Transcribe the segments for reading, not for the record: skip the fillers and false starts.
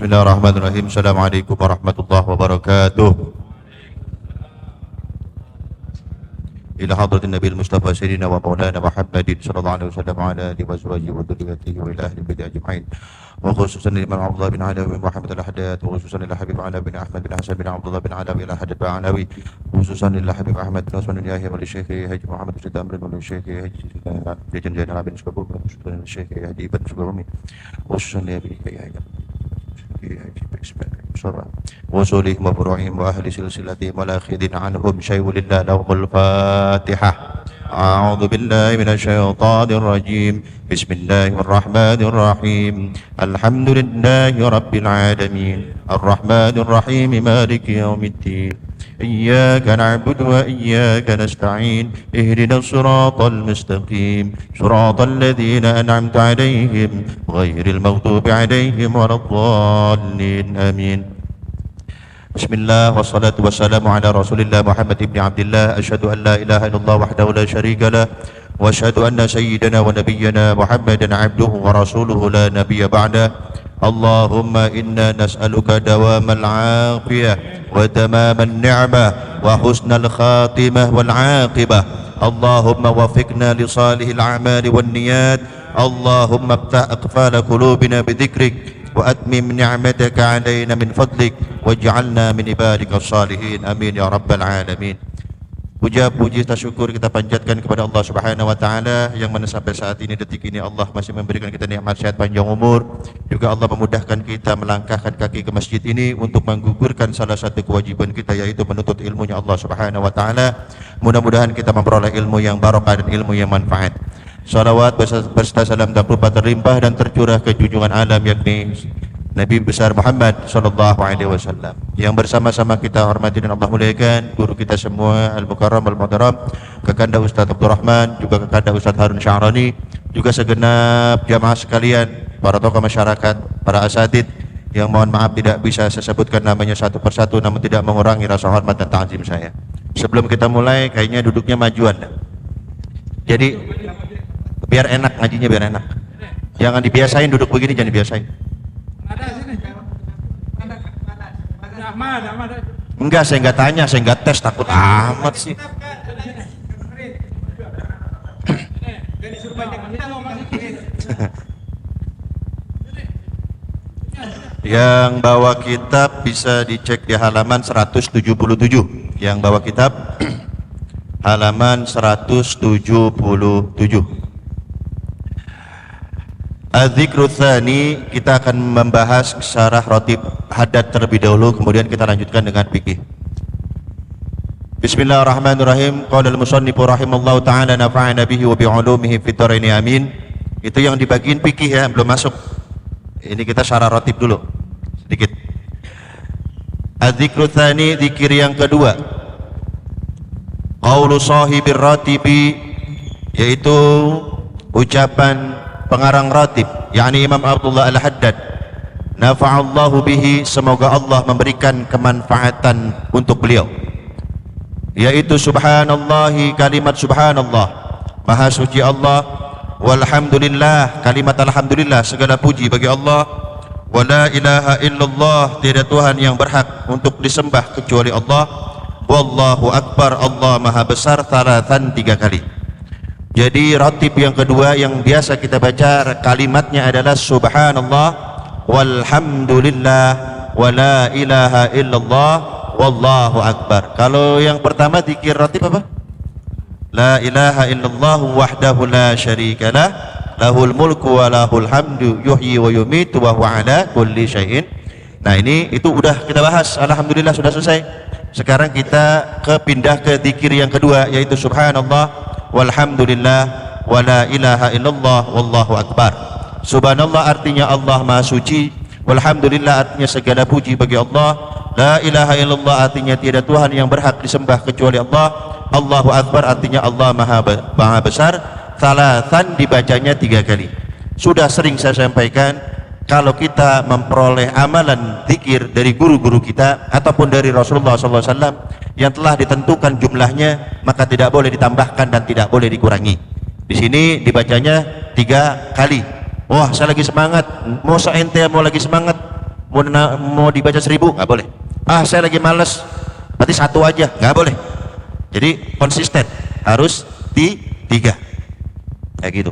Bismillahirrahmanirrahim. Assalamualaikum warahmatullahi wabarakatuh. Ila hadratin Nabi Mustafa Sayyidina wa Maulana Muhammadin sallallahu alaihi wasallam wa ala alihi wa sahbihi wa dzurriyyatihi wa ila ahli baiti ajma'in. Wa khususan Imam Abdullah bin Alawi bin Muhammad al-Haddad, wa khususan ila Habib Ala bin Ahmad bin Hasan bin Abdullah bin Alawi al-Haddad al-Alawi, khususan ila Habib Ahmad bin Usman bin Yahya wal Syekh Haji Muhammad bin Amr wal Syekh Haji Jajan Jainal bin Sukabumi, khususan Syekh Haji bin Sukabumi, khususan ya bi Yahya وصولهم وفروعهم وأهل سلسلتهم ولا خذ عنهم شيء لله لهم الفاتحة. أعوذ بالله من الشيطان الرجيم. بسم الله الرحمن الرحيم. الحمد لله رب العالمين الرحمن الرحيم مالك يوم الدين إياك نعبد وإياك نستعين اهدنا الصراط المستقيم صراط الذين أنعمت عليهم غير المغضوب عليهم ولا الضالين آمين. بسم الله والصلاة والسلام على رسول الله محمد بن عبد الله. أشهد أن لا إله إلا الله وحده لا شريك له وأشهد أن سيدنا ونبينا محمدا عبده ورسوله لا نبي بعده. اللهم إنا نسألك دوام العافية وتمام النعمة وحسن الخاتمة والعاقبة. اللهم وفقنا لصالح الأعمال والنيات. اللهم افتح أقفال قلوبنا بذكرك وأتمم نعمتك علينا من فضلك واجعلنا من عبادك الصالحين آمين يا رب العالمين. Puja puji syukur kita panjatkan kepada Allah Subhanahu wa taala yang mana sampai saat ini detik ini Allah masih memberikan kita nikmat sehat panjang umur. Juga Allah memudahkan kita melangkahkan kaki ke masjid ini untuk menggugurkan salah satu kewajiban kita yaitu menuntut ilmunya Allah Subhanahu wa taala. Mudah-mudahan kita memperoleh ilmu yang barokah dan ilmu yang manfaat. Salawat beserta salam tak lupa terlimpah dan tercurah ke junjungan alam yakni Nabi besar Muhammad sallallahu alaihi wasallam yang bersama-sama kita hormati dan Allah muliakan guru kita semua Al-Mukarram Al-Muhtaram Kakanda Ustaz Abdul Rahman, juga Kakanda Ustaz Harun Sya'rani, juga segenap jamaah sekalian, para tokoh masyarakat, para asatid yang mohon maaf tidak bisa saya sebutkan namanya satu persatu namun tidak mengurangi rasa hormat dan ta'zim saya. Sebelum kita mulai kayaknya duduknya majuan. Jadi biar enak ngajinya, biar enak. Jangan dibiasain duduk begini, jangan dibiasain. Enggak, saya enggak tanya, saya enggak tes, takut amat sih. Yang bawa kitab bisa dicek di halaman 177. Yang bawa kitab halaman 177. Az-Zikru Tsani, kita akan membahas syarah Ratib Haddad terlebih dahulu, kemudian kita lanjutkan dengan fikih. Bismillahirrahmanirrahim. Qala al-musannifu rahimallahu ta'ala nafa'ana bihi wa bi'ulumihi fid dharain amin. Itu yang di bagian fikih ya, belum masuk. Ini kita syarah Ratib dulu sedikit. Az-Zikru Tsani, zikir yang kedua. Qaulu sahibir ratibi, yaitu ucapan pengarang Ratib yakni Imam Abdullah Al-Haddad, nafa'allahu bihi, semoga Allah memberikan kemanfaatan untuk beliau, yaitu subhanallahi, kalimat subhanallah, maha suci Allah, walhamdulillah, kalimat alhamdulillah, segala puji bagi Allah, wala ilaha illallah, tiada Tuhan yang berhak untuk disembah kecuali Allah, wallahu akbar, Allah maha besar, thalathan, 3 kali. Jadi ratib yang kedua yang biasa kita baca kalimatnya adalah subhanallah walhamdulillah wala ilaha illallah wallahu akbar. Kalau yang pertama zikir ratib apa? La ilaha illallah wahdahu la syarikalah lahul mulku wa lahul hamdu yuhyi wa yumitu wa huwa ala kulli syai'in. Nah ini itu udah kita bahas, alhamdulillah sudah selesai. Sekarang kita pindah ke zikir yang kedua yaitu subhanallah walhamdulillah wala ilaha illallah wallahu akbar. Subhanallah artinya Allah maha suci, walhamdulillah artinya segala puji bagi Allah, la ilaha illallah artinya tiada Tuhan yang berhak disembah kecuali Allah, Allahu akbar artinya Allah maha besar, thalathan dibacanya 3 kali. Sudah sering saya sampaikan, kalau kita memperoleh amalan zikir dari guru-guru kita ataupun dari Rasulullah SAW yang telah ditentukan jumlahnya, maka tidak boleh ditambahkan dan tidak boleh dikurangi. Di sini dibacanya 3 kali. Wah, saya lagi semangat. Mau ente mau lagi semangat, mau dibaca 1000 nggak boleh. Ah saya lagi males, berarti 1 aja, nggak boleh. Jadi konsisten, harus 3 kayak gitu.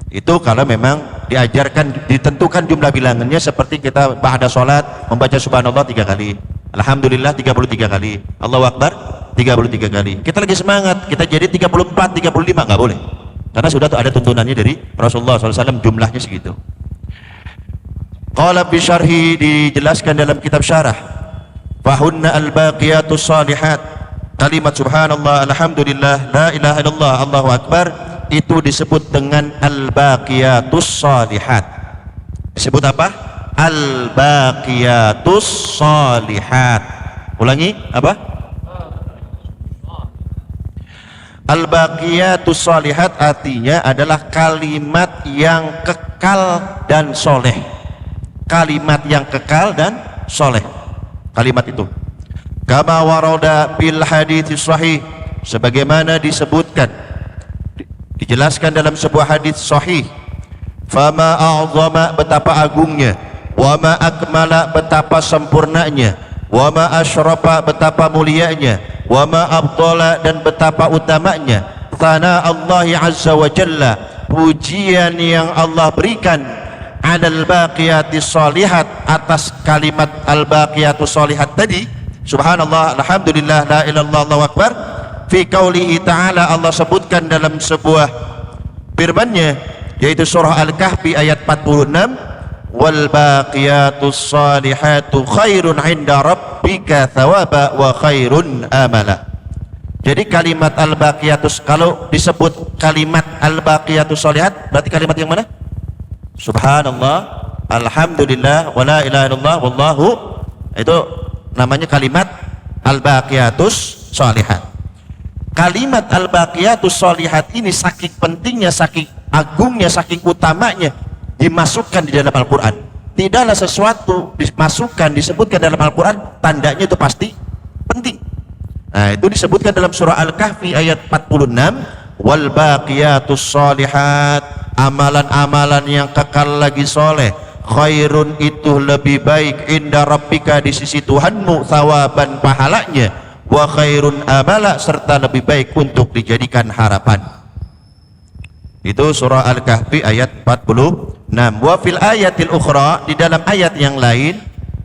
Itu kalau memang diajarkan, ditentukan jumlah bilangannya, seperti kita ba'da sholat membaca subhanallah 3 kali, alhamdulillah 33 kali, Allahu akbar 33 kali. Kita lagi semangat, kita jadi 34, 35, nggak boleh, karena sudah ada tuntunannya dari Rasulullah SAW, jumlahnya segitu. Qala fi syarhi, dijelaskan dalam kitab syarah, fahunna al-baqiyatus salihat, kalimat subhanallah, alhamdulillah, la ilaha illallah, Allahu akbar, itu disebut dengan al-baqiyatus salihat. Disebut apa? Al-baqiyatus salihat. Ulangi, apa? Al-baqiyatus salihat artinya adalah kalimat yang kekal dan soleh. Kalimat yang kekal dan soleh. Kalimat itu. Kama warada bil hadits sahih, sebagaimana disebutkan, dijelaskan dalam sebuah hadis sahih, fama a'zama, betapa agungnya, wama akmala, betapa sempurnanya, wama asyrafa, betapa mulianya, wama abdala, dan betapa utamanya, thana Allah azza wa jalla, pujian yang Allah berikan, adal baqiyatis shalihat, atas kalimat al baqiyatus shalihat tadi, subhanallah, alhamdulillah, la ilaha illallah, Allahu akbar. Fi qaulihi ta'ala, Allah sebutkan dalam sebuah firman-Nya, yaitu surah Al-Kahfi ayat 46, wal baqiyatus salihatu khairun 'inda rabbika thawaba wa khairun amala. Jadi kalimat al-baqiyatus, kalau disebut kalimat al-baqiyatus salihat, berarti kalimat yang mana? Subhanallah, alhamdulillah, wa la ilaha illallah, wallahu, itu namanya kalimat al-baqiyatus salihat. Kalimat al-baqiyatus shalihat ini saking pentingnya, saking agungnya, saking utamanya, dimasukkan di dalam Al-Quran. Tidaklah sesuatu dimasukkan, disebutkan dalam Al-Quran, tandanya itu pasti penting. Nah, itu disebutkan dalam surah Al-Kahfi ayat 46, wal baqiyatus shalihat, amalan-amalan yang kekal lagi soleh, khairun, itu lebih baik, inda rabbika, di sisi Tuhanmu, thawaban, pahalanya, wa khairun amala, serta lebih baik untuk dijadikan harapan. Itu surah Al-Kahfi ayat 46. Wa fil ayatil ukhra, di dalam ayat yang lain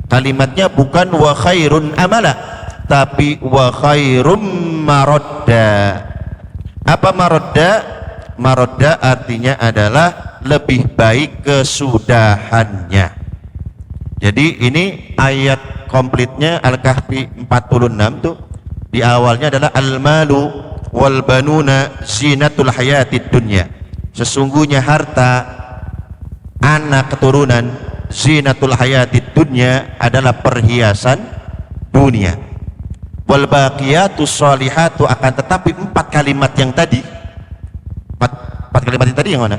kalimatnya bukan wa khairun amala, tapi wa khairum marodda. Apa marodda? Marodda artinya adalah lebih baik kesudahannya. Jadi ini ayat komplitnya Al-Kahfi 46 tuh, di awalnya adalah al-malu wal banuna zinatul hayatid dunya. Sesungguhnya harta, anak keturunan, zinatul hayatid dunya, adalah perhiasan dunia. Wal baqiyatus shalihatu, akan tetapi 4 kalimat yang tadi, 4 kalimat yang tadi yang mana?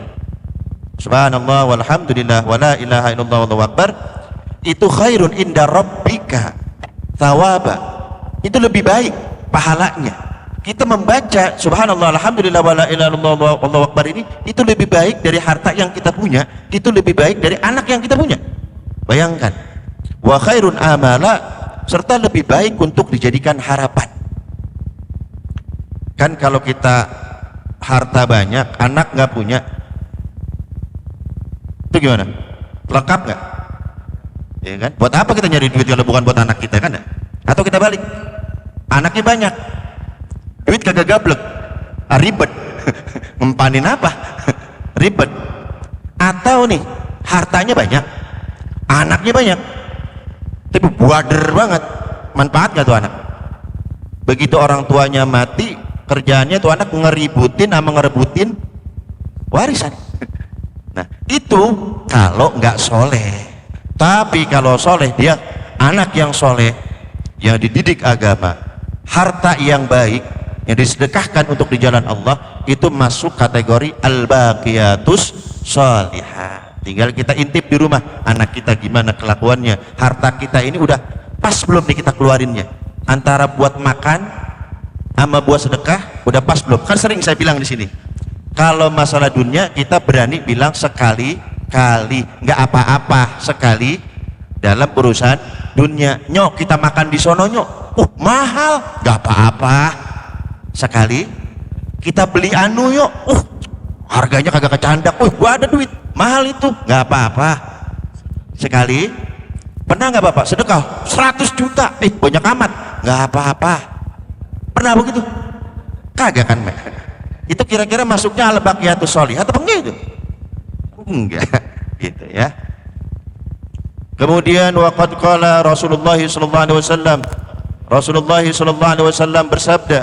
Subhanallah, walhamdulillah, wa la ilaha illallah, wallahu akbar, itu khairun inda rabbika thawaba, itu lebih baik pahalanya. Kita membaca subhanallah, alhamdulillah, wa la ilaha illallah, wallahu akbar, ini itu lebih baik dari harta yang kita punya, itu lebih baik dari anak yang kita punya. Bayangkan. Wa khairun amala, serta lebih baik untuk dijadikan harapan. Kan kalau kita harta banyak, anak nggak punya, itu gimana? Lengkap nggak? Ya kan? Buat apa kita nyari duit kalau bukan buat anak kita, kan? Atau kita balik, anaknya banyak, duit kagak gablek, ribet. Mempanin apa? Ribet. Atau nih, hartanya banyak, anaknya banyak, tapi buader banget, manfaat gak tuh anak? Begitu orang tuanya mati, kerjaannya tuh anak ngeributin sama ngerebutin warisan. Nah, itu kalau nggak soleh. Tapi kalau soleh, dia anak yang soleh, yang dididik agama, harta yang baik, yang disedekahkan untuk di jalan Allah, itu masuk kategori al-baqiyatus shalihah. Tinggal kita intip di rumah, anak kita gimana kelakuannya, harta kita ini udah pas belum nih kita keluarinnya, antara buat makan sama buat sedekah, udah pas belum? Kan sering saya bilang di sini, kalau masalah dunia kita berani bilang sekali-kali, nggak apa-apa sekali, dalam urusan dunia. Nyok kita makan di sono nyok, mahal, gak apa-apa. Sekali kita beli anu yuk, harganya kagak kecandak, gua ada duit, mahal itu, gak apa-apa. Sekali pernah nggak bapak sedekah 100 juta, banyak amat, nggak apa-apa. Pernah begitu? Kagak kan? Itu kira-kira masuknya al-baqiyatus sholihah atau enggak itu? Enggak, gitu ya. Kemudian waqad qala Rasulullah sallallahu alaihi wasallam, Rasulullah sallallahu alaihi wasallam bersabda,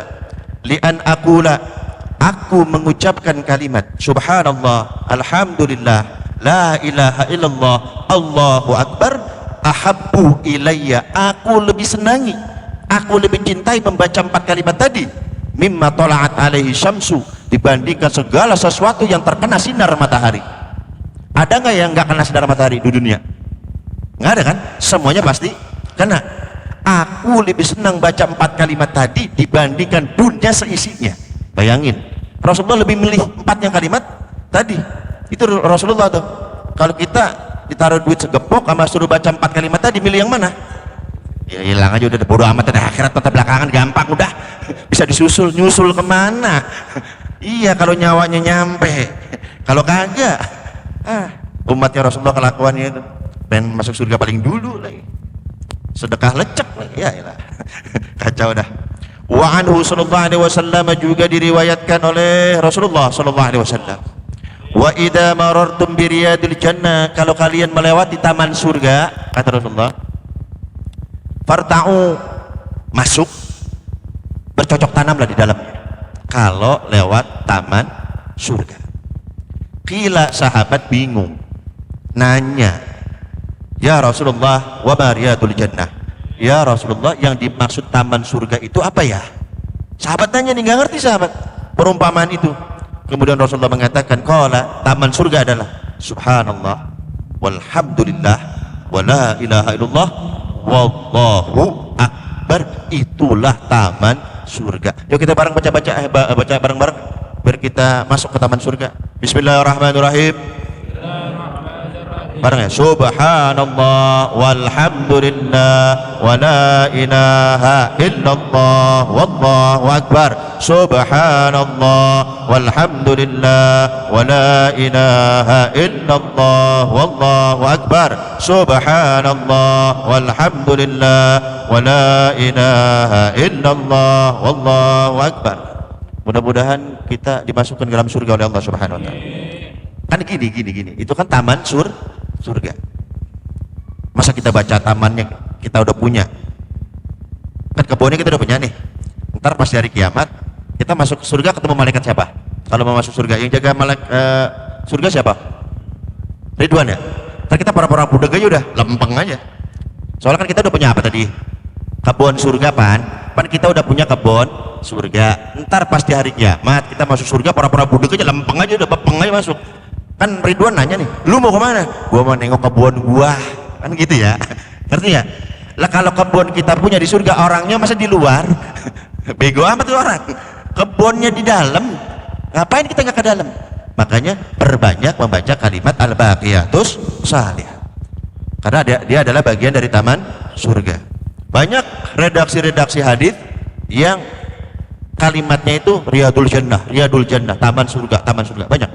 li'an aqula, aku mengucapkan kalimat subhanallah, alhamdulillah, la ilaha illallah, Allahu akbar, ahabbu ilayya, aku lebih senangi, aku lebih cintai membaca 4 kalimat tadi, mimma tola'at alaihi syamsu, dibandingkan segala sesuatu yang terkena sinar matahari. Ada nggak yang nggak kena sinar matahari di dunia? Nggak ada kan? Semuanya pasti kena. Aku lebih senang baca 4 kalimat tadi dibandingkan dunia seisinya. Bayangin, Rasulullah lebih milih 4 yang kalimat tadi. Itu Rasulullah tuh. Kalau kita ditaruh duit segepok sama suruh baca 4 kalimat tadi, milih yang mana? Ya hilang aja, udah bodo amat, ada akhirat mata belakangan, gampang udah. Bisa disusul, nyusul kemana? Iya kalau nyawanya nyampe. Kalau kagak, umatnya Rasulullah kelakuannya itu pengen masuk surga paling dulu lagi, sedekah lecek lagi, ya iyalah. Kacau dah. Wa anhu sallallahu alaihi wasallam, juga diriwayatkan oleh Rasulullah sallallahu alaihi wasallam, wa idza marartum bi riyadil jannah, kalau kalian melewati taman surga, kata Rasulullah, farta'u, masuk, bercocok tanamlah di dalamnya kalau lewat taman surga. Qila, sahabat bingung nanya, ya Rasulullah, wa ma riyadul jannah, ya Rasulullah, yang dimaksud taman surga itu apa ya? Sahabat nanya nih, nggak ngerti sahabat perumpamaan itu. Kemudian Rasulullah mengatakan, qala, taman surga adalah subhanallah walhamdulillah wa la ilaha illallah wallahu akbar, itulah taman surga. Yuk kita bareng baca bareng-bareng biar kita masuk ke taman surga. Bismillahirrahmanirrahim. Bareng ya, subhanallah walhamdulillah wa la ilaha illallah wallahu akbar, subhanallah walhamdulillah wa la ilaha illallah wallahu akbar, subhanallah walhamdulillah wa la ilaha illallah wallahu akbar. Mudah-mudahan kita dimasukkan ke dalam surga oleh Allah Subhanahu wa taala. Kan gini, itu kan taman surga. Masa kita baca tamannya kita udah punya? Kan kebunnya kita udah punya nih. Ntar pas hari kiamat kita masuk ke surga, ketemu malaikat siapa? Kalau mau masuk surga, yang jaga surga siapa? Ridwan ya? Ntar kita para budak aja udah lempeng aja. Soalnya kan kita udah punya apa tadi? Kebun surga pan kita udah punya kebun surga. Ntar pas di hari kiamat kita masuk surga, para budak aja lempeng aja, udah bepeng aja masuk. Kan Ridwan nanya nih, lu mau kemana? Gua mau nengok kebun gua, kan gitu ya. Ngerti ya? Lah kalau kebun kita punya di surga, orangnya masa di luar? Bego amat tuh orang. Kebunnya di dalam, ngapain kita nggak ke dalam? Makanya perbanyak membaca kalimat al-baqiyatus sholihah, karena dia adalah bagian dari taman surga. Banyak redaksi hadis yang kalimatnya itu riyadul jannah, taman surga, banyak.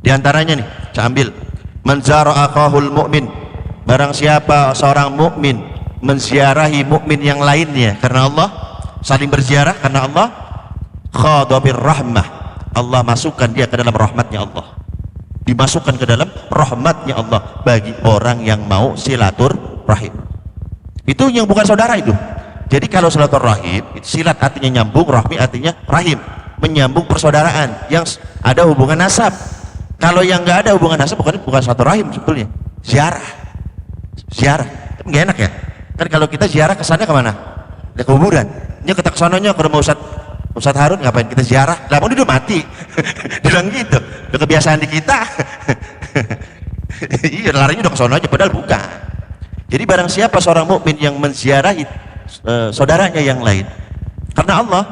Di antaranya nih, saya ambil, man zara akhahul mu'min, barang siapa seorang mukmin menziarahi mukmin yang lainnya karena Allah, saling berziarah karena Allah, khadabir rahmah, Allah masukkan dia ke dalam rahmatnya Allah, dimasukkan ke dalam rahmatnya Allah bagi orang yang mau silaturahim. Itu yang bukan saudara itu. Jadi kalau silaturahim, silat artinya nyambung, rahmi artinya rahim, menyambung persaudaraan yang ada hubungan nasab. Kalau yang nggak ada hubungan nasab bukan silaturahim sebetulnya, ziarah. Nggak enak ya? Kan kalau kita ziarah kesannya kemana? Ke kuburan. Ini kita kesananya ke rumah Ustadz Harun, ngapain kita ziarah? Lah dia udah mati. Bilang gitu. Udah kebiasaan di kita. Iya, larinya udah ke sana aja, padahal bukan. Jadi barang siapa seorang mukmin yang menziarahi saudaranya yang lain karena Allah,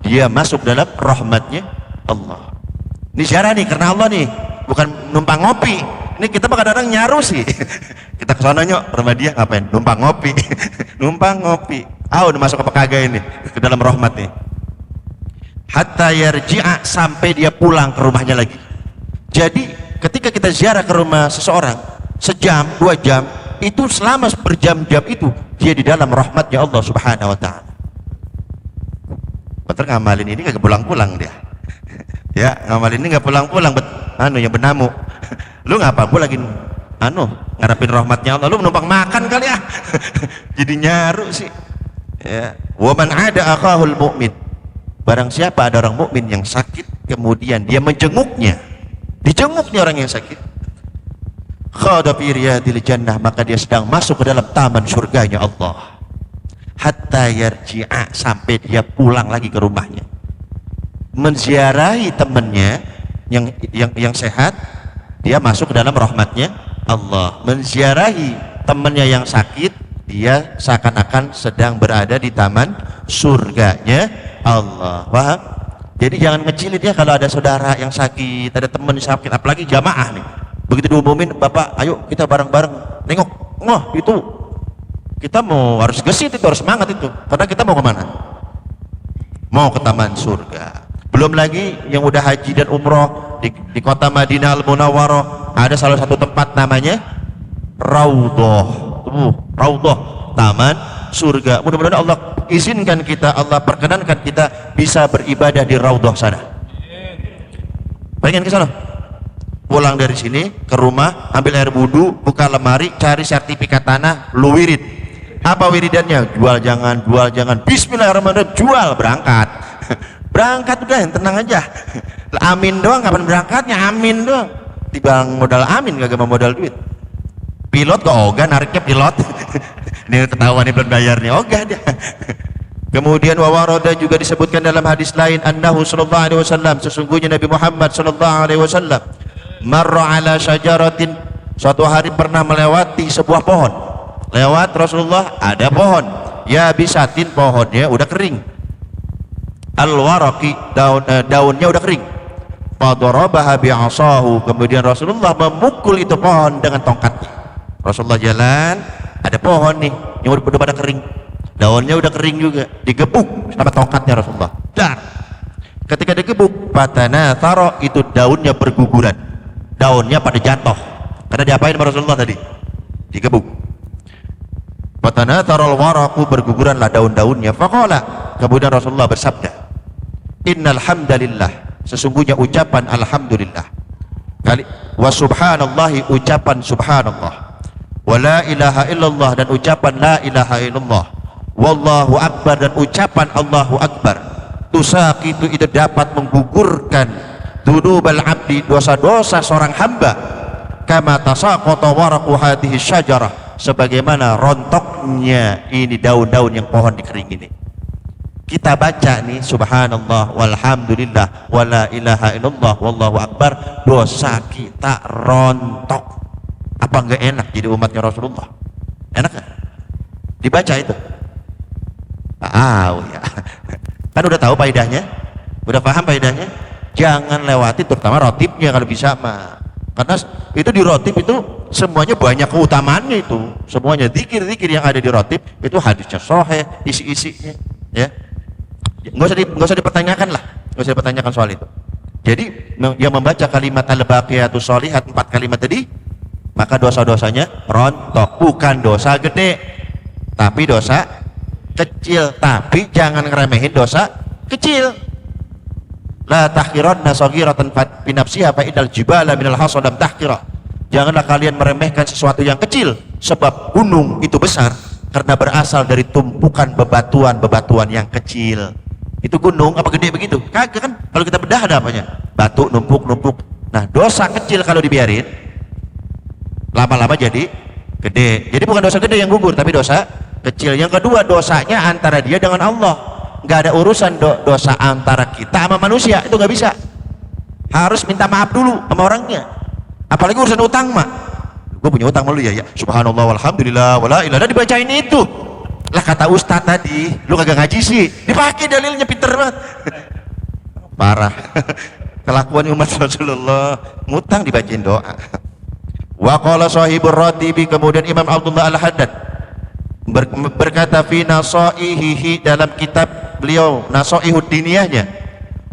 dia masuk dalam rahmatnya Allah. Ini ziarah nih karena Allah nih, bukan numpang ngopi. Ini kita kadang-kadang nyaru sih. Kita ke sana nyok, rumah dia ngapain? Numpang ngopi. Numpang ngopi. Udah masuk apa kagak ini ke dalam rahmat nih. Hatta yarji'a, sampai dia pulang ke rumahnya lagi. Jadi ketika kita ziarah ke rumah seseorang sejam, 2 jam, itu selama berjam-jam itu dia di dalam rahmatnya Allah Subhanahu wa taala. Betul, ngamalin ini kagak pulang-pulang dia. Ya, ngamalin ini nggak pulang-pulang, yang benamu. Lu ngapa? Gua lagi ngarepin rahmatnya Allah, lu menumpang makan kali ya. Jadi nyaru sih. Ya, wa man ada akhahul mu'min. Barang siapa ada orang mukmin yang sakit, kemudian dia menjenguknya, dijenguknya orang yang sakit, khada fi riyadil jannah, maka dia sedang masuk ke dalam taman surganya Allah. Hatta yarji'a, sampai dia pulang lagi ke rumahnya, menziarahi temannya yang sehat, dia masuk ke dalam rahmatnya Allah. Menziarahi temannya yang sakit, dia seakan-akan sedang berada di taman surganya Allah. Paham? Jadi jangan ngecilin ya kalau ada saudara yang sakit, ada teman yang sakit, apalagi jamaah nih. Begitu diumumin, Bapak, ayo kita bareng-bareng nengok. Itu kita harus gesit, itu harus semangat itu. Karena kita mau kemana? Mau ke taman surga. Belum lagi yang udah haji dan umroh di kota Madinah Al-Munawwarah, ada salah satu tempat namanya Raudhah. Raudhah, taman surga. Mudah-mudahan Allah izinkan kita, Allah perkenankan kita bisa beribadah di Raudhah sana. Pengen ke sana? Pulang dari sini ke rumah, ambil air wudu, buka lemari, cari sertifikat tanah, lu wirid. Apa wiridannya? Jual jangan, bismillahirrahmanirrahim, jual, berangkat. Berangkat udah, tenang aja. Amin doang, kapan berangkatnya? Amin doang. Dibang modal amin, kagak mau modal duit. Pilot kok ogah nariknya pilot. Ini ketahuan nih belum bayarnya, ogah dia. Kemudian wawaroda juga disebutkan dalam hadis lain, annahu sallallahu alaihi wasallam, sesungguhnya Nabi Muhammad sallallahu alaihi wasallam marra ala syajaratin, suatu hari pernah melewati sebuah pohon. Lewat Rasulullah, ada pohon, ya bisatin, pohonnya udah kering, al-waraqi, daunnya udah kering. Fadarabaha bi'asahu, kemudian Rasulullah memukul itu pohon dengan tongkatnya. Rasulullah jalan, ada pohon nih yang udah pada kering, daunnya udah kering juga, digebuk sama tongkatnya Rasulullah. Dar. Ketika digebuk, fatanathara, itu daunnya berguguran, daunnya pada jatuh. Karena diapain sama Rasulullah tadi? Digebuk. Fatanathara al-waraqu, berguguranlah daun-daunnya. Faqala, kemudian Rasulullah bersabda, innal hamdalillah, sesungguhnya ucapan alhamdulillah, wa subhanallahi, ucapan subhanallah, wa la ilaha illallah, dan ucapan la ilaha illallah, wallahu akbar, dan ucapan Allahu akbar, tusaqitu, itu dapat menggugurkan dzunubal abdi, dosa-dosa seorang hamba, kama tasaqata waraqu hadhihi syajarah, sebagaimana rontoknya ini daun-daun yang pohon dikering ini. Kita baca nih subhanallah walhamdulillah wala ilaha illallah wallahu akbar, dosa kita rontok. Apa enggak enak jadi umatnya Rasulullah? Enak gak? Dibaca itu? Ya. Kan udah tahu faedahnya, udah paham faedahnya. Jangan lewati, terutama rotibnya kalau bisa mah. Karena itu di rotib itu semuanya banyak keutamaannya, itu semuanya zikir-zikir yang ada di rotib itu hadisnya sahih, isi-isinya, ya. Nggak usah dipertanyakan lah, nggak usah dipertanyakan soal itu. Jadi yang membaca kalimat al-baqiyatus sholihat, 4 kalimat tadi, maka dosa-dosanya rontok. Bukan dosa gede, tapi dosa kecil. Tapi jangan ngeremehin dosa kecil. La tahqiranna saghiratan fi nafsiha fa idal jibala minal hasadam tahqirah. Janganlah kalian meremehkan sesuatu yang kecil, sebab gunung itu besar karena berasal dari tumpukan bebatuan yang kecil. Itu gunung apa gede begitu? Kagak kan? Kalau kita bedah ada apanya? Batu numpuk-numpuk. Nah, dosa kecil kalau dibiarin lama-lama jadi gede. Jadi bukan dosa gede yang gugur, tapi dosa kecil. Yang kedua, dosanya antara dia dengan Allah. Nggak ada urusan dosa antara kita sama manusia, itu nggak bisa. Harus minta maaf dulu sama orangnya. Apalagi urusan utang mah, gue punya utang malu ya, subhanallah walhamdulillah wala ilaha, dibacain itu lah kata ustaz tadi. Lu kagak ngaji sih, dipakai dalilnya, pinter banget. Parah. Kelakuan umat Rasulullah, ngutang dibacain doa. Wa qala sahibur ratibi, kemudian Imam Abdullah Al-Haddad berkata fi nasaihihi, dalam kitab beliau Nasaihud Diniyahnya,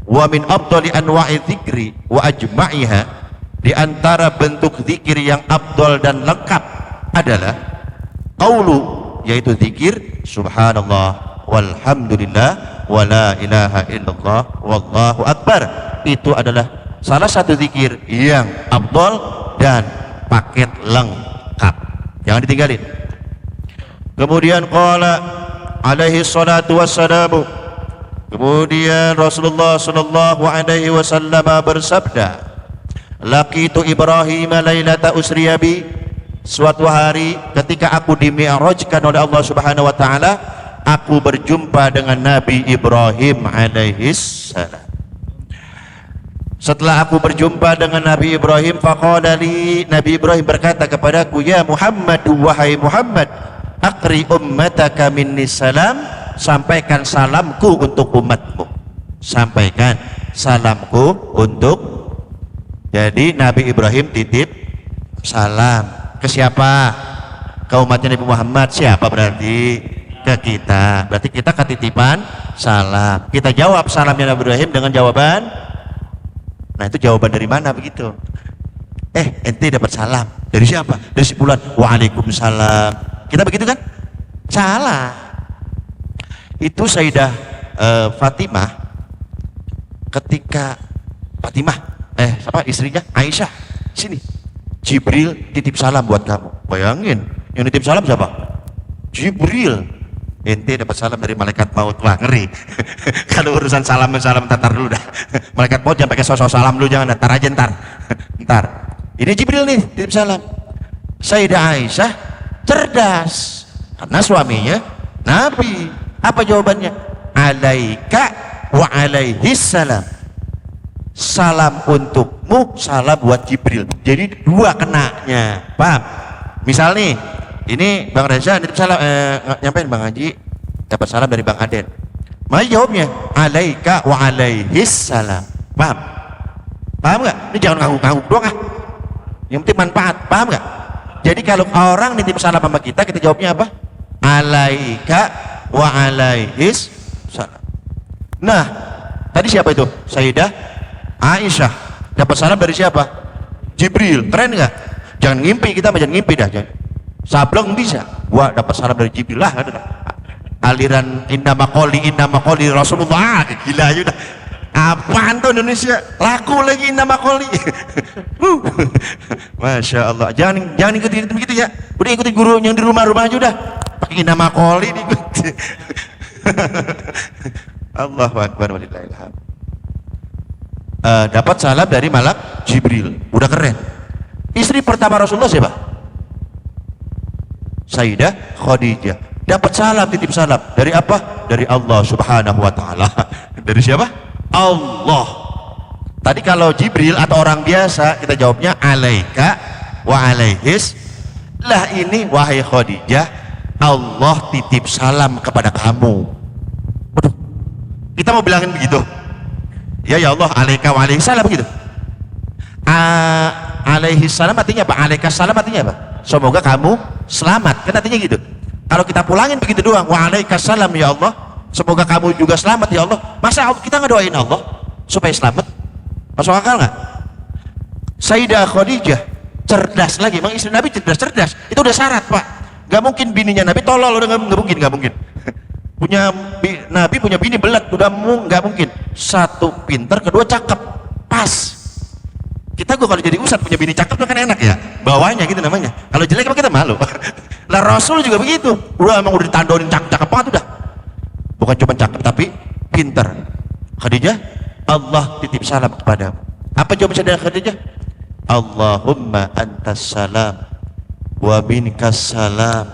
wa min afdali anwa'i dzikri wa ajma'iha, di antara bentuk zikir yang afdal dan lengkap adalah qaulu, yaitu zikir subhanallah walhamdulillah wa la ilaha illallah wallahu akbar. Itu adalah salah satu zikir yang afdal dan paket lengkap, jangan ditinggalin. Kemudian qala alaihi salatu wassalamu, kemudian Rasulullah sallallahu alaihi wasallam bersabda, laqitu Ibrahim lailata usriya bi, suatu hari ketika aku dimi'rajkan oleh Allah Subhanahu wa taala, aku berjumpa dengan Nabi Ibrahim alaihi salam. Setelah aku berjumpa dengan Nabi Ibrahim, faqala li, Nabi Ibrahim berkata kepadaku, ya Muhammad, wahai Muhammad, akri ummataka minni salam, sampaikan salamku untuk umatmu, sampaikan salamku untuk. Jadi Nabi Ibrahim titip salam ke siapa? Ke umatnya Nabi Muhammad. Siapa berarti? Ke kita. Berarti kita ketitipan salam, kita jawab salamnya Nabi Ibrahim dengan jawaban. Nah, itu jawaban dari mana begitu? Ente dapat salam dari siapa? Dari si fulan. Waalaikumsalam. Kita begitu kan? Salah. Itu Sayyidah Fatimah, ketika Fatimah siapa istrinya? Aisyah, sini Jibril titip salam buat kamu. Bayangin, yang titip salam siapa? Jibril. Ente dapat salam dari malaikat maut. Wah, ngeri. Kalau urusan salam tatar dulu dah. Malaikat maut jangan pakai sosok salam dulu, jangan, ntar aja ntar. Ini Jibril nih titip salam. Sayyidah Aisyah cerdas karena suaminya Nabi. Apa jawabannya? Alaika wa alaihis salam. Salam untukmu, salam buat Jibril. Jadi dua kenanya, paham? Misal nih, ini Bang Reza nitip salam, nyampein Bang Haji dapat salam dari Bang Aden. Maka jawabnya alaika wa alaihis salam. Paham? Paham nggak? Ini jangan ngangguk-ngangguk doang ah. Yang penting manfaat, paham nggak? Jadi kalau orang nitip salam sama kita jawabnya apa? Alaika wa alaihis salam. Nah, tadi siapa itu? Sayyidah Aisyah dapat salam dari siapa? Jibril. Keren nggak? Jangan ngimpi, kita jangan ngimpi dah. Jangan. Sableng bisa. Gua dapat salam dari Jibril lah. Aliran inna maqoli Rasulullah. Gila aja udah. Apaan tuh Indonesia? Laku lagi inna maqoli. Masya Allah. Jangan ikutin begitu ya. Udah ikutin guru yang di rumah aja udah. Pakai inna maqoli diikuti. Allahu akbar walillahil hamd. Dapat salam dari malak Jibril, udah keren. Istri pertama Rasulullah siapa? Sayyidah Khadijah. Dapat salam, titip salam dari apa? Dari Allah Subhanahu wa taala. Dari siapa? Allah. Tadi kalau Jibril atau orang biasa kita jawabnya alaika wa alaihis. Lah ini wahai Khadijah, Allah titip salam kepada kamu. Waduh, kita mau bilangin begitu? Ya Allah, alaika wa alaihi salam begitu. Alaihi salam artinya apa? Alaika salam artinya apa? Semoga kamu selamat. Kan artinya gitu. Kalau kita pulangin begitu doang, wa alaika salam ya Allah, semoga kamu juga selamat ya Allah. Masa kita ngedoain Allah supaya selamat? Masuk akal nggak? Sayyidah Khadijah cerdas lagi. Emang istri Nabi cerdas. Itu udah syarat, Pak. Gak mungkin bininya Nabi tolol, udah gak mungkin. Nabi punya bini belat, udah nggak mungkin. Satu pinter, kedua cakep, pas. Kita kalau jadi ustadz punya bini cakep kan enak ya, bawahnya gitu namanya. Kalau jelek kita malu. Lah Rasul juga begitu, emang udah ditandonin cakep banget udah. Bukan cuma cakep tapi pinter. Khadijah, Allah titip salam kepadamu. Apa jawaban Sayyidah Khadijah? Allahumma antas salam wa minkas salam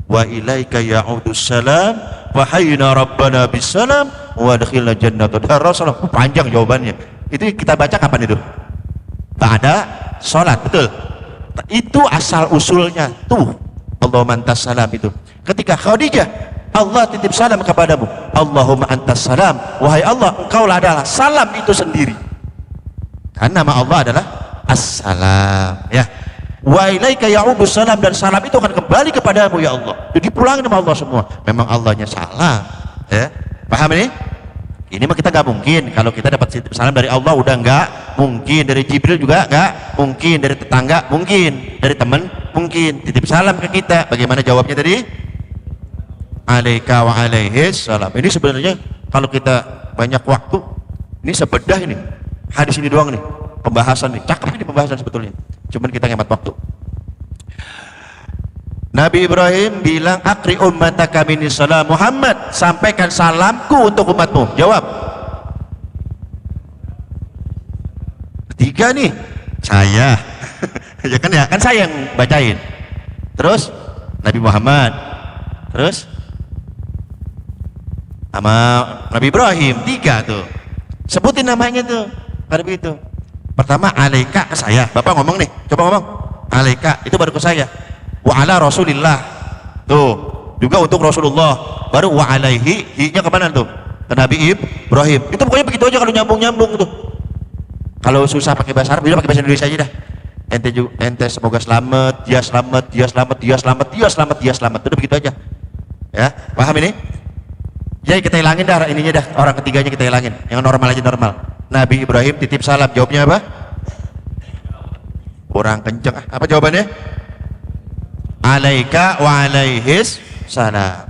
wa ilaika ya'udus salam wa hayyina rabbana bisalam wa adkhilna jannatul Rasulullah. Panjang jawabannya. Itu kita baca kapan itu? Ba'da sholat, betul. Itu asal usulnya tuh. Allahumma antas salam itu. Ketika Khadijah, Allah titip salam kepadamu. Allahumma antas salam, wahai Allah, engkaulah adalah salam itu sendiri. Karena nama Allah adalah As-salam, ya. Wa ilaika ya'udus salam, dan salam itu akan kembali kepadamu ya Allah. Jadi pulangin sama Allah semua. Memang Allahnya salam, ya. Paham ini? Ini mah kita nggak mungkin. Kalau kita dapat salam dari Allah udah nggak mungkin, dari Jibril juga nggak mungkin, dari tetangga mungkin, dari teman mungkin. Titip salam ke kita, bagaimana jawabnya tadi? Alaika wa alaihis salam. Ini sebenarnya kalau kita banyak waktu, ini sebedah ini hadis ini doang nih, pembahasan nih, cakep ini pembahasan sebetulnya, cuman kita ngemat waktu. Nabi Ibrahim bilang, akri ummataka minni salam. Muhammad, sampaikan salamku untuk umatmu. Jawab. Tiga nih, saya. Ya kan saya yang bacain. Terus Nabi Muhammad, terus sama Nabi Ibrahim, tiga tuh. Sebutin namanya tuh. Pada begitu. Pertama alaika ke saya. Bapak ngomong nih, coba ngomong. Alaika itu baru ke saya. Wa ala Rasulillah. Tuh, juga untuk Rasulullah. Baru wa alaihi, hi-nya kemana tuh? Ke Nabi Ibrahim. Itu pokoknya begitu aja kalau nyambung-nyambung tuh. Kalau susah pakai bahasa Arab, dia pakai bahasa Indonesia aja dah. Ente semoga selamat, dia selamat, dia selamat, dia selamat, dia selamat, dia selamat. Udah begitu aja. Ya, paham ini? Jadi kita hilangin dah ininya dah, orang ketiganya kita hilangin. Yang normal aja normal. Nabi Ibrahim titip salam, jawabnya apa? Kurang kenceng. Apa jawabannya? Alaika wa alaihis salam.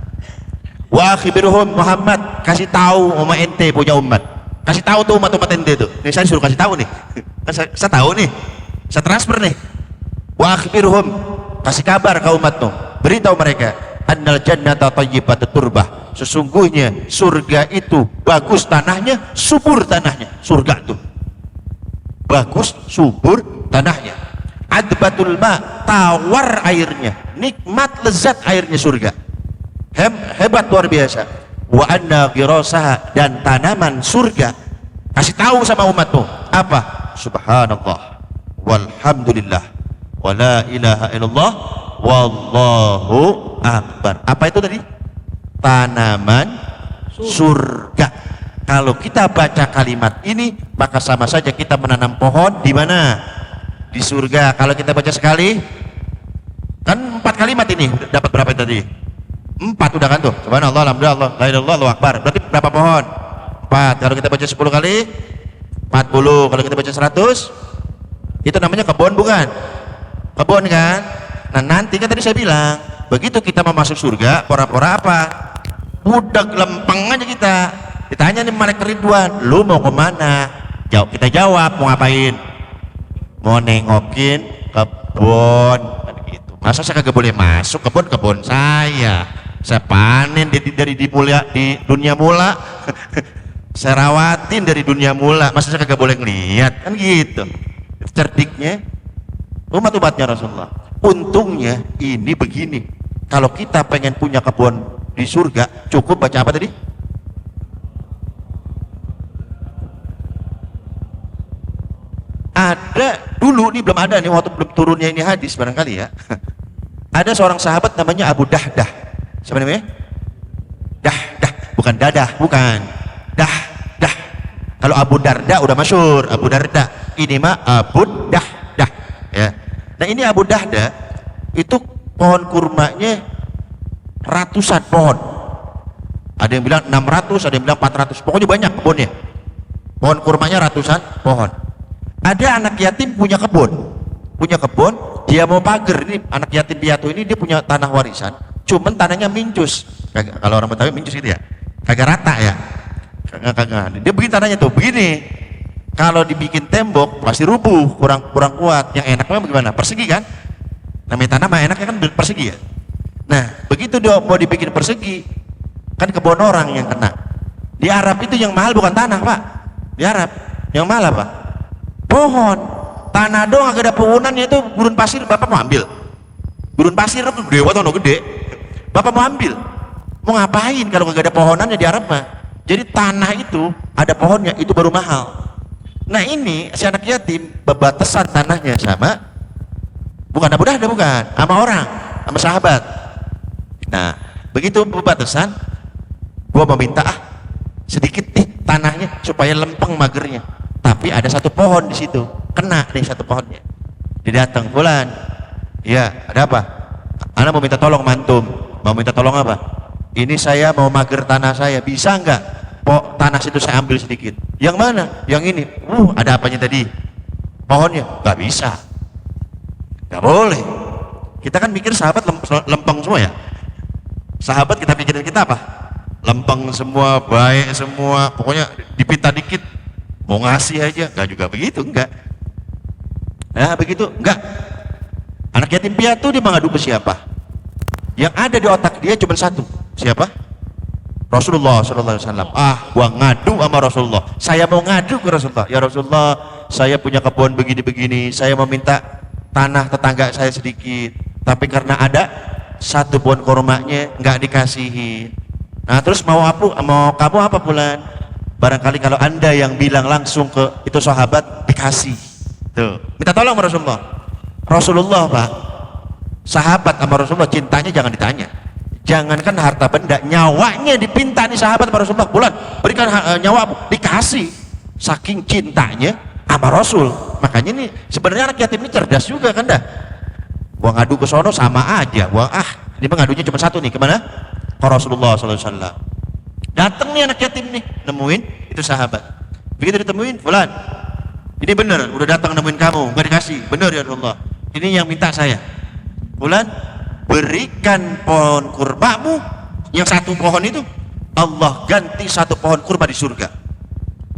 Wa akhbirhum, Muhammad, kasih tahu umat ente punya umat. Kasih tahu tuh umat ente tuh. Ini saya disuruh kasih tahu nih. Saya tahu nih. Saya transfer nih. Wa akhbirhum, kasih kabar ke umatmu. Beritahu mereka, annal jannata thayyibatut turbah. Sesungguhnya surga itu bagus tanahnya, subur tanahnya. Surga tuh bagus, subur tanahnya. Adbatul ma, tawar airnya, nikmat lezat airnya surga. Hebat luar biasa. Wa anna ghirasaha, dan tanaman surga. Kasih tahu sama umatmu apa? Subhanallah walhamdulillah wa la ilaha illallah wallahu akbar. Apa itu tadi? Tanaman surga. Kalau kita baca kalimat ini, maka sama saja kita menanam pohon di mana? Di surga. Kalau kita baca sekali, kan 4 kalimat ini dapat berapa tadi? 4 udah kan tuh. Subhanallah, alhamdulillah, la ilaha illallah, Allahu akbar. Berarti berapa pohon? 4. Kalau kita baca 10 kali 40. Kalau kita baca 100, itu namanya kebun bukan? Kebun kan? Nah nanti kan tadi saya bilang, begitu kita mau masuk surga, pora-pora apa? Udah lempeng aja kita. Ditanya nih malaikat Ridwan, lu mau kemana? Kita jawab, mau ngapain? Mau nengokin kebun. Gitu. Masa saya kagak boleh masuk kebun saya? Saya panen dari di dunia mula. Saya rawatin dari dunia mula. Masa saya kagak boleh ngeliat? Kan gitu. Cerdiknya umat-umatnya Rasulullah. Untungnya ini begini, kalau kita pengen punya kebun di surga, cukup baca apa tadi? Ada dulu, ini belum ada nih waktu belum turunnya ini hadis barangkali ya. Ada seorang sahabat namanya Abu Dahdah. Siapa namanya? Dahdah, bukan dadah, bukan. Dahdah. Kalau Abu Darda udah masyhur, Abu Darda. Ini mah Abu Dahdah, ya. Nah ini Abu Dahdah itu pohon kurmanya ratusan pohon. Ada yang bilang 600, ada yang bilang 400. Pokoknya banyak kebunnya. Pohon kurmanya ratusan pohon. Ada anak yatim punya kebun, dia mau pagar. Ini anak yatim piatu ini dia punya tanah warisan, cuman tanahnya mincus. Kalau orang Betawi mincus gitu ya, kagak rata ya, kagak. Dia bikin tanahnya tuh begini. Kalau dibikin tembok pasti rubuh, kurang kuat. Yang enaknya bagaimana? Persegi kan? Namanya tanah mah enaknya kan persegi ya. Nah begitu dia mau dibikin persegi, kan kebun orang yang kena. Di Arab itu yang mahal bukan tanah pak. Di Arab yang mahal apa? Pohon. Tanah doang agak ada pohonannya itu gurun pasir. Bapak mau ambil? Gurun pasir itu gede banget, gede. Bapak mau ambil? Mau ngapain kalau gak ada pohonannya di Arab mah? Jadi tanah itu ada pohonnya itu baru mahal. Nah ini si anak yatim bebatasan tanahnya sama, bukan Abu Dahdah, bukan, sama orang, sama sahabat. Nah begitu bebatasan, gua meminta sedikit tanahnya supaya lempeng magernya. Tapi ada satu pohon di situ, kena nih satu pohonnya. Dia datang, bulan, Iya, ada apa? Ana mau minta tolong mantum. Mau minta tolong apa? Ini saya mau mager tanah saya, bisa nggak? Tanah situ saya ambil sedikit. Yang mana? Yang ini. Ada apanya tadi? Pohonnya? Nggak bisa. Nggak boleh. Kita kan mikir sahabat lempeng semua ya. Sahabat kita pikirin kita apa? Lempeng semua, baik semua. Pokoknya dipinta dikit, mau ngasih aja. Nggak juga begitu, enggak. Nah begitu, enggak. Anak yatim piatu dia mengadu ke siapa? Yang ada di otak dia cuma satu. Siapa? Rasulullah SAW. Gua ngadu sama Rasulullah. Saya mau ngadu ke Rasulullah. Ya Rasulullah, saya punya kebun begini-begini. Saya mau minta tanah tetangga saya sedikit. Tapi karena ada satu pohon kurmanya nggak dikasihin. Nah terus mau kamu apa bulan? Barangkali kalau anda yang bilang langsung ke itu sahabat dikasih. Tuh, minta tolong sama Rasulullah. Rasulullah Pak, sahabat sama Rasulullah cintanya jangan ditanya. Jangankan harta benda, nyawanya dipinta nih sahabat sama Rasulullah. Bulan, berikan nyawa, dikasih. Saking cintanya sama Rasul. Makanya nih sebenarnya anak yatim ini cerdas juga kan dah. Gua ngadu ke sono sama aja. Ini pengadunya cuma satu nih, kemana? Ke Rasulullah SAW. Datang nih anak yatim nih, nemuin itu sahabat. Begitu ditemuin, Fulan, ini bener, udah datang nemuin kamu, nggak dikasih. Bener ya Rasulullah, ini yang minta saya. Fulan, berikan pohon kurmamu yang satu pohon itu, Allah ganti satu pohon kurma di surga.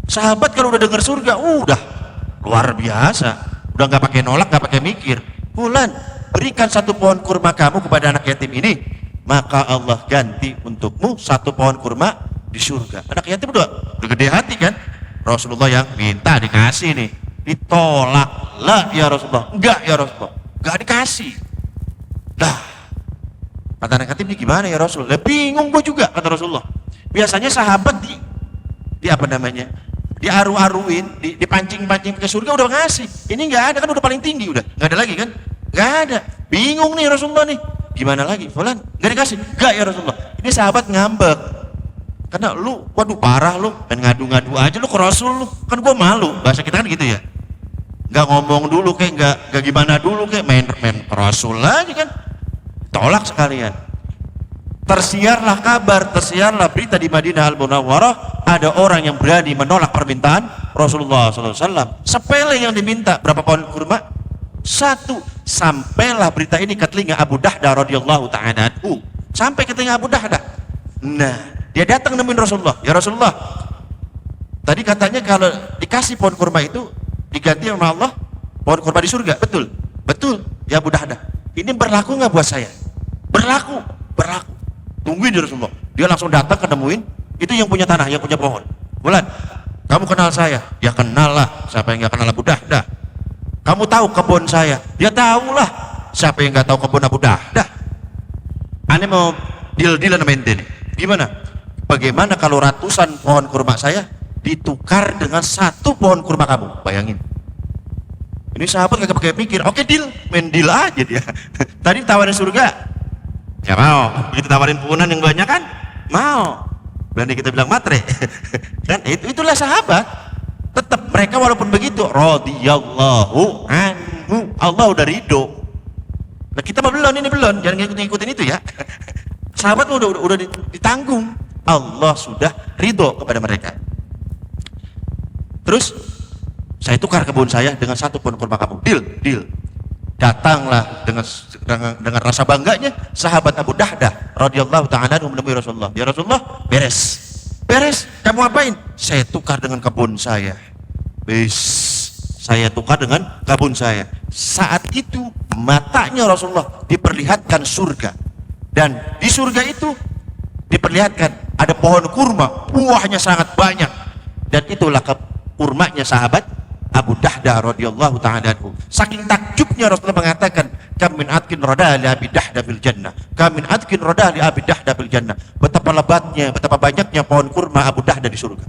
Sahabat kalau udah dengar surga, udah luar biasa, udah nggak pakai nolak, nggak pakai mikir. Fulan, berikan satu pohon kurma kamu kepada anak yatim ini, maka Allah ganti untukmu satu pohon kurma di surga. Anak yatim udah gede hati kan? Rasulullah yang minta dikasih nih, ditolak. Lah ya Rasulullah, enggak ya Rasulullah, enggak dikasih. Dah, kata anak yatim ini gimana ya Rasul? Lah bingung gue juga, kata Rasulullah. Biasanya sahabat di apa namanya, diaru-aruin, dipancing-pancing ke surga udah ngasih. Ini nggak ada kan, udah paling tinggi, udah nggak ada lagi kan? Nggak ada. Bingung nih Rasulullah nih, gimana lagi? Fulan nggak dikasih? Nggak ya Rasulullah. Ini sahabat ngambek karena lu, waduh parah lu, main ngadu-ngadu aja lu ke Rasul lu, kan gua malu. Bahasa kita kan gitu ya, nggak ngomong dulu kayak nggak gimana dulu kayak main ke Rasul aja kan, tolak sekalian. Tersiarlah kabar, tersiarlah berita di Madinah Al-Munawwarah, ada orang yang berani menolak permintaan Rasulullah SAW. Sepele yang diminta, berapa pohon kurma? Satu. Sampailah berita ini ke telinga Abu Dahdah radhiyallahu ta'ala anhu. Sampai ke telinga Abu Dahdah. Nah, dia datang nemuin Rasulullah. Ya Rasulullah, tadi katanya kalau dikasih pohon kurma itu diganti sama Allah pohon kurma di surga. Betul? Betul ya Abu Dahdah. Ini berlaku nggak buat saya? Berlaku. Tungguin di Rasulullah. Dia langsung datang ketemuin itu yang punya tanah, yang punya pohon. Bulan, kamu kenal saya? Ya kenal lah. Siapa yang nggak kenal Abu Dahdah? Kamu tahu kebun saya? Dia tahu lah. Siapa yang nggak tahu kebun Abu Dahdah? Aneh mau deal-dealan sama ente nih. Gimana? Bagaimana kalau ratusan pohon kurma saya ditukar dengan satu pohon kurma kamu? Bayangin. Ini sahabat nggak pakai pikir. Oke deal, main deal aja dia. Tadi tawarin surga, ya mau. Begitu tawarin punan yang banyak kan, mau. Berani kita bilang matre. Kan itulah sahabat. Tetap mereka walaupun begitu, radhiyallahu anhu, Allah udah ridho. Nah kita mah belum, ini belum, jangan ngikutin itu ya. Sahabat udah ditanggung, Allah sudah ridho kepada mereka. Terus saya tukar kebun saya dengan satu pohon kurma kamu. Deal. Datanglah dengan rasa bangganya sahabat Abu Dahdah radhiyallahu ta'ala anhu menemui Rasulullah. Ya Rasulullah, beres. Kamu apain? Saya tukar dengan kebun saya. Saya tukar dengan kebun saya. Saat itu matanya Rasulullah diperlihatkan surga, dan di surga itu diperlihatkan ada pohon kurma, buahnya sangat banyak, dan itulah kurmanya sahabat Abu Dahdah radhiyallahu ta'ala anhu. Saking takjubnya Rasulullah mengatakan, kam min atkin rada li Abi Dahdah fil jannah, kam min atkin rada li Abi Dahdah fil jannah. Betapa lebatnya, betapa banyaknya pohon kurma Abu Dahdah di surga.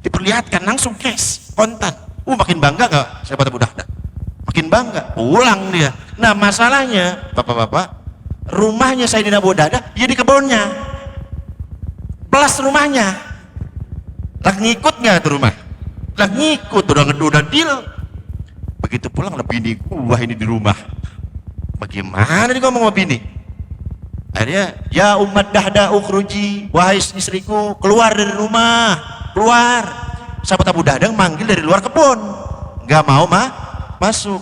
Diperlihatkan langsung cash, kontan. Makin bangga gak sahabat Abu Dahdah? Makin bangga, pulang dia. Nah masalahnya, bapak-bapak, rumahnya Sayyidina Abu Dahdah ya di kebunnya, plus rumahnya. Lah ngikut gak tuh rumah? Lah ngikut, udah deal. Begitu pulang lebih ini gua ini di rumah. Bagaimana nih ngomong sama bini? Akhirnya, ya umat Dahdah ukhruji, wahai istriku, keluar dari rumah, keluar. Sahabat Abu Dahdah manggil dari luar kebun, nggak mau masuk.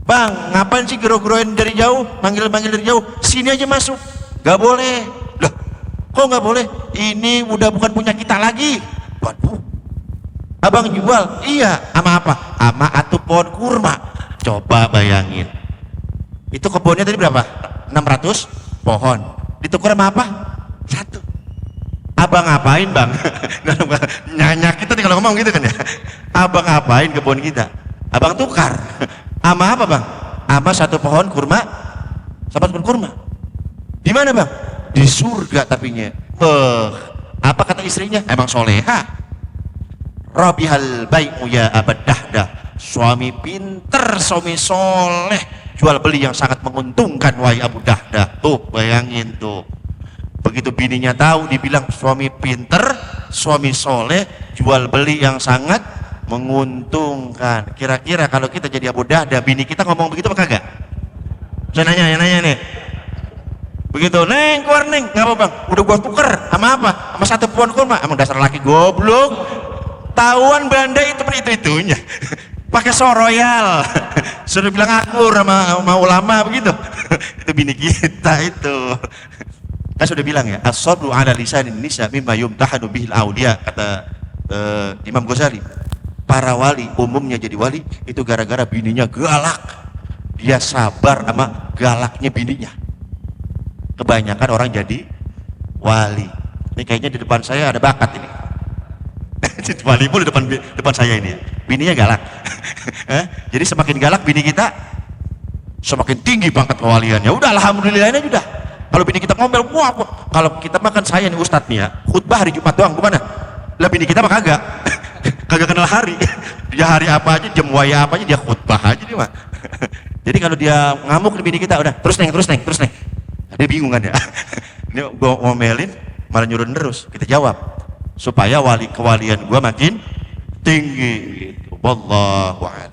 Bang, ngapain sih gero-geroin dari jauh, manggil-manggil dari jauh, sini aja masuk. Nggak boleh. Loh, kok nggak boleh? Ini udah bukan punya kita lagi. Waduh, abang jual? Iya. Ama apa? Ama atuh pohon kurma. Coba bayangin, itu kebunnya tadi berapa? 600 pohon, ditukar sama apa? 1. Abang ngapain bang? Nyanyak kita nih kalau ngomong gitu kan ya. Abang ngapain kebun kita? Abang tukar ama apa bang? Ama 1 pohon kurma, sama pohon kurma. Di mana bang? Di surga tapinya. Apa kata istrinya? Emang soleha. Rabihal bai'u ya Abad Dahdah, suami pinter, suami soleh, jual beli yang sangat menguntungkan wahai Abu Dahdah. Tuh bayangin tuh, begitu bininya tahu, dibilang suami pinter, suami soleh, jual beli yang sangat menguntungkan. Kira-kira kalau kita jadi Abu Dahdah, bini kita ngomong begitu apa kagak? Saya nanya nih, begitu, neng keluar neng, ngapa bang? Udah gua tuker sama apa? Sama 1 pohon kurma. Emang dasar laki goblok, tahuan Belanda itu itunya pakai soroyal. Sudah bilang akur sama ulama begitu. Itu bini kita itu. Kan sudah bilang ya, as-sabru ala lisanin nisa mimma yumtahanu bihil auliya, kata Imam Ghazali. Para wali umumnya jadi wali itu gara-gara bininya galak. Dia sabar sama galaknya bininya. Kebanyakan orang jadi wali. Ini kayaknya di depan saya ada bakat ini. Wali pun di depan saya ini, bininya galak. Jadi semakin galak bini kita, semakin tinggi pangkat kewaliannya. Udah alhamdulillah ini udah. Kalau bini kita ngomel, wah, kalau kita makan saya nih Ustadz nih ya, khutbah hari Jumat doang, gimana? Lah bini kita mah kagak, kagak kenal hari. Dia hari apa aja, jam waya apa aja, dia khutbah aja dia mah. Jadi kalau dia ngamuk di bini kita, udah terus neng. Dia bingung kan ya. Ini gua ngomelin, malah nyuruh terus. Kita jawab supaya kewalian gua makin tinggi gitu. Wallahu a'lam.